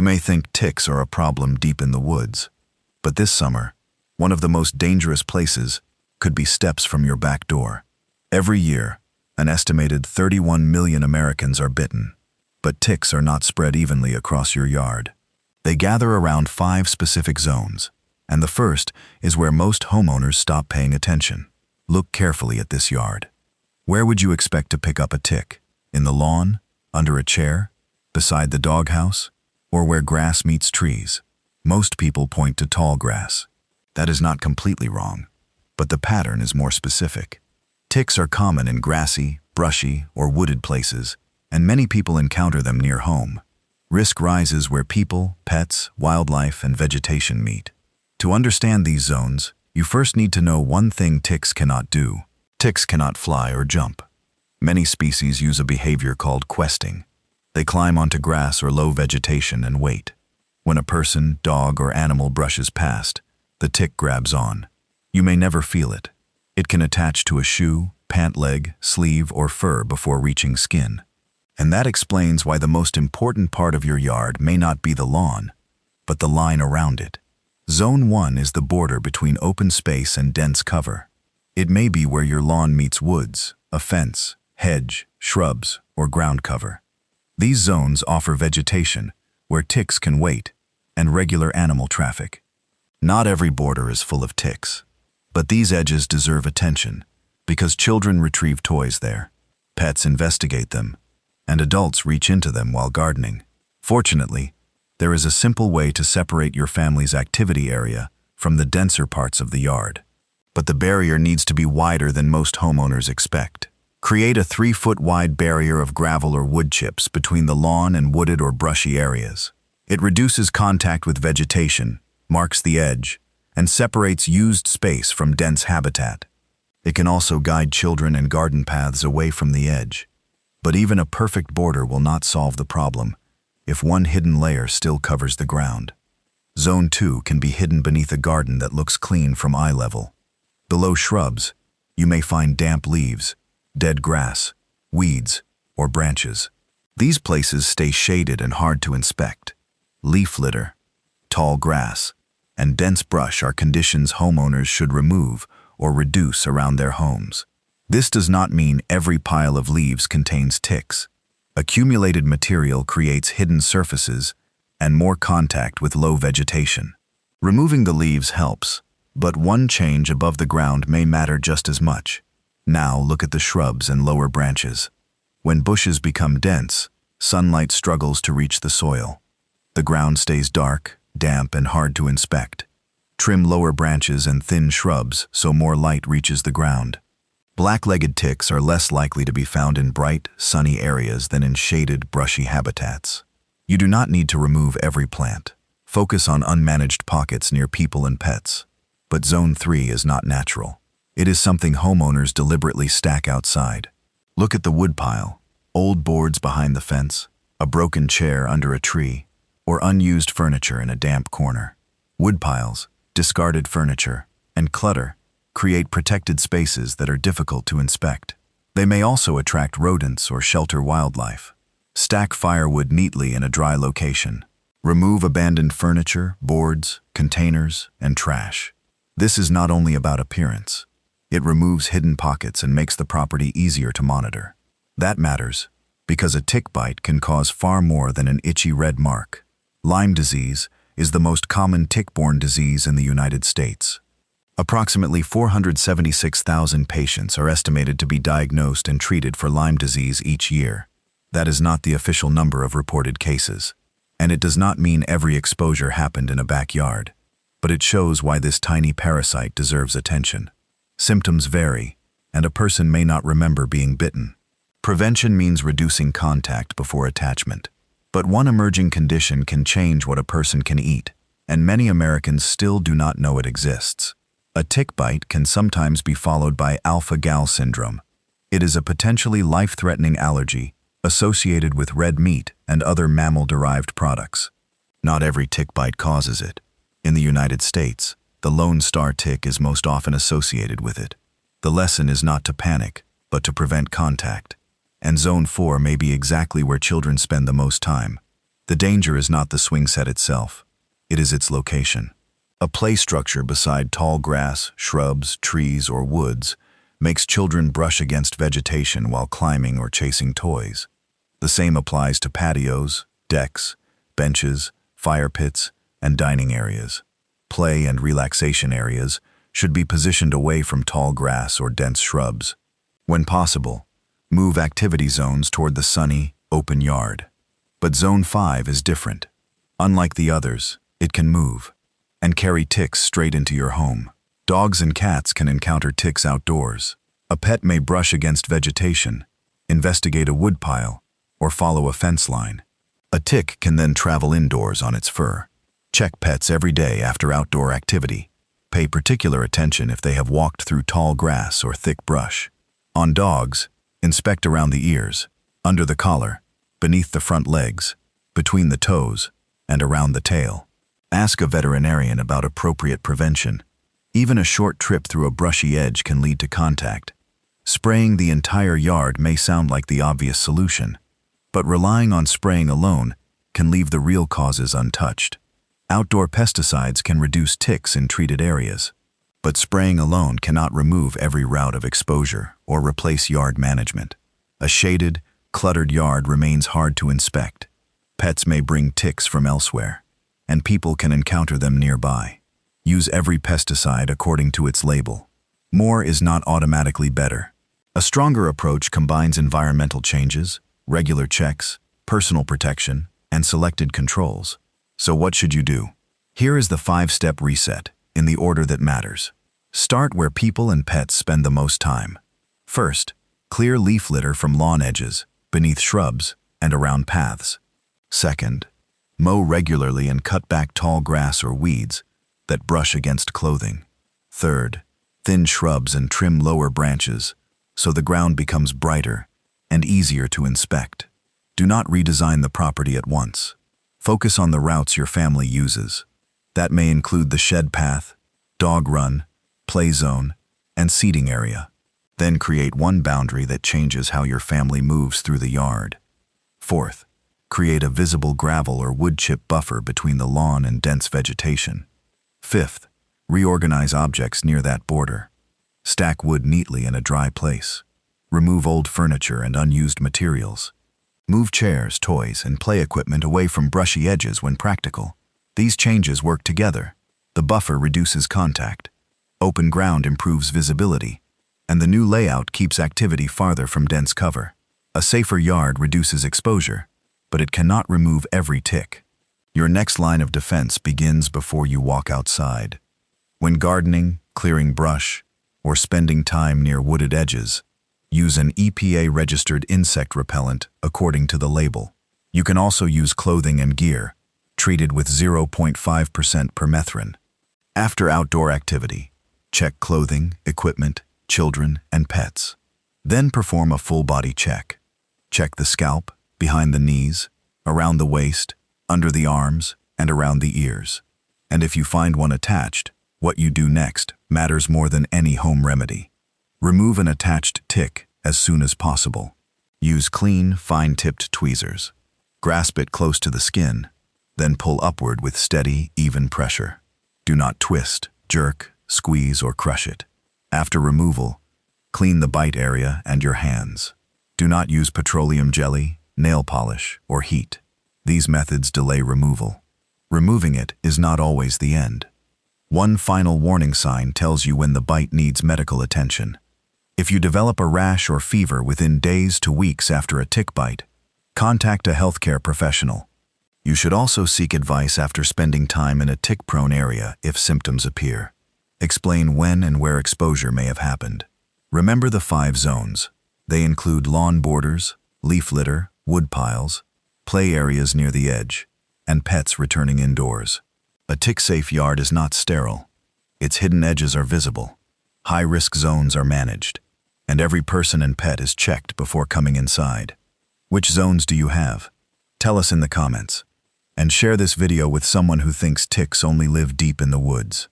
You may think ticks are a problem deep in the woods, but this summer, one of the most dangerous places could be steps from your back door. Every year, an estimated 31 million Americans are bitten, but ticks are not spread evenly across your yard. They gather around 5 specific zones, and the first is where most homeowners stop paying attention. Look carefully at this yard. Where would you expect to pick up a tick? In the lawn? Under a chair? Beside the doghouse? Or where grass meets trees? Most people point to tall grass. That is not completely wrong, but the pattern is more specific. Ticks are common in grassy, brushy, or wooded places, and many people encounter them near home. Risk rises where people, pets, wildlife, and vegetation meet. To understand these zones, you first need to know one thing ticks cannot do. Ticks cannot fly or jump. Many species use a behavior called questing. They climb onto grass or low vegetation and wait. When a person, dog, or animal brushes past, the tick grabs on. You may never feel it. It can attach to a shoe, pant leg, sleeve, or fur before reaching skin. And that explains why the most important part of your yard may not be the lawn, but the line around it. Zone 1 is the border between open space and dense cover. It may be where your lawn meets woods, a fence, hedge, shrubs, or ground cover. These zones offer vegetation, where ticks can wait, and regular animal traffic. Not every border is full of ticks, but these edges deserve attention, because children retrieve toys there, pets investigate them, and adults reach into them while gardening. Fortunately, there is a simple way to separate your family's activity area from the denser parts of the yard. But the barrier needs to be wider than most homeowners expect. Create a 3-foot wide barrier of gravel or wood chips between the lawn and wooded or brushy areas. It reduces contact with vegetation, marks the edge, and separates used space from dense habitat. It can also guide children and garden paths away from the edge. But even a perfect border will not solve the problem if one hidden layer still covers the ground. Zone 2 can be hidden beneath a garden that looks clean from eye level. Below shrubs, you may find damp leaves, dead grass, weeds, or branches. These places stay shaded and hard to inspect. Leaf litter, tall grass, and dense brush are conditions homeowners should remove or reduce around their homes. This does not mean every pile of leaves contains ticks. Accumulated material creates hidden surfaces and more contact with low vegetation. Removing the leaves helps, but one change above the ground may matter just as much. Now look at the shrubs and lower branches. When bushes become dense, sunlight struggles to reach the soil. The ground stays dark, damp, and hard to inspect. Trim lower branches and thin shrubs so more light reaches the ground. Black-legged ticks are less likely to be found in bright, sunny areas than in shaded, brushy habitats. You do not need to remove every plant. Focus on unmanaged pockets near people and pets. But Zone 3 is not natural. It is something homeowners deliberately stack outside. Look at the woodpile, old boards behind the fence, a broken chair under a tree, or unused furniture in a damp corner. Woodpiles, discarded furniture, and clutter create protected spaces that are difficult to inspect. They may also attract rodents or shelter wildlife. Stack firewood neatly in a dry location. Remove abandoned furniture, boards, containers, and trash. This is not only about appearance. It removes hidden pockets and makes the property easier to monitor. That matters, because a tick bite can cause far more than an itchy red mark. Lyme disease is the most common tick-borne disease in the United States. Approximately 476,000 patients are estimated to be diagnosed and treated for Lyme disease each year. That is not the official number of reported cases. And it does not mean every exposure happened in a backyard. But it shows why this tiny parasite deserves attention. Symptoms vary, and a person may not remember being bitten. Prevention means reducing contact before attachment. But one emerging condition can change what a person can eat, and many Americans still do not know it exists. A tick bite can sometimes be followed by alpha-gal syndrome. It is a potentially life-threatening allergy associated with red meat and other mammal-derived products. Not every tick bite causes it. In the United States, the Lone Star tick is most often associated with it. The lesson is not to panic, but to prevent contact. And Zone 4 may be exactly where children spend the most time. The danger is not the swing set itself. It is its location. A play structure beside tall grass, shrubs, trees, or woods makes children brush against vegetation while climbing or chasing toys. The same applies to patios, decks, benches, fire pits, and dining areas. Play and relaxation areas should be positioned away from tall grass or dense shrubs. When possible, move activity zones toward the sunny, open yard. But Zone 5 is different. Unlike the others, it can move and carry ticks straight into your home. Dogs and cats can encounter ticks outdoors. A pet may brush against vegetation, investigate a woodpile, or follow a fence line. A tick can then travel indoors on its fur. Check pets every day after outdoor activity. Pay particular attention if they have walked through tall grass or thick brush. On dogs, inspect around the ears, under the collar, beneath the front legs, between the toes, and around the tail. Ask a veterinarian about appropriate prevention. Even a short trip through a brushy edge can lead to contact. Spraying the entire yard may sound like the obvious solution, but relying on spraying alone can leave the real causes untouched. Outdoor pesticides can reduce ticks in treated areas, but spraying alone cannot remove every route of exposure or replace yard management. A shaded, cluttered yard remains hard to inspect. Pets may bring ticks from elsewhere, and people can encounter them nearby. Use every pesticide according to its label. More is not automatically better. A stronger approach combines environmental changes, regular checks, personal protection, and selected controls. So what should you do? Here is the 5-step reset, in the order that matters. Start where people and pets spend the most time. First, clear leaf litter from lawn edges, beneath shrubs, and around paths. Second, mow regularly and cut back tall grass or weeds that brush against clothing. Third, thin shrubs and trim lower branches so the ground becomes brighter and easier to inspect. Do not redesign the property at once. Focus on the routes your family uses. That may include the shed path, dog run, play zone, and seating area. Then create one boundary that changes how your family moves through the yard. Fourth, create a visible gravel or wood chip buffer between the lawn and dense vegetation. Fifth, reorganize objects near that border. Stack wood neatly in a dry place. Remove old furniture and unused materials. Move chairs, toys, and play equipment away from brushy edges when practical. These changes work together. The buffer reduces contact. Open ground improves visibility, and the new layout keeps activity farther from dense cover. A safer yard reduces exposure, but it cannot remove every tick. Your next line of defense begins before you walk outside. When gardening, clearing brush, or spending time near wooded edges, use an EPA-registered insect repellent according to the label. You can also use clothing and gear, treated with 0.5% permethrin. After outdoor activity, check clothing, equipment, children, and pets. Then perform a full-body check. Check the scalp, behind the knees, around the waist, under the arms, and around the ears. And if you find one attached, what you do next matters more than any home remedy. Remove an attached tick as soon as possible. Use clean, fine-tipped tweezers. Grasp it close to the skin, then pull upward with steady, even pressure. Do not twist, jerk, squeeze, or crush it. After removal, clean the bite area and your hands. Do not use petroleum jelly, nail polish, or heat. These methods delay removal. Removing it is not always the end. One final warning sign tells you when the bite needs medical attention. If you develop a rash or fever within days to weeks after a tick bite, contact a healthcare professional. You should also seek advice after spending time in a tick-prone area if symptoms appear. Explain when and where exposure may have happened. Remember the 5 zones. They include lawn borders, leaf litter, wood piles, play areas near the edge, and pets returning indoors. A tick-safe yard is not sterile. Its hidden edges are visible. High-risk zones are managed, and every person and pet is checked before coming inside. Which zones do you have? Tell us in the comments. And share this video with someone who thinks ticks only live deep in the woods.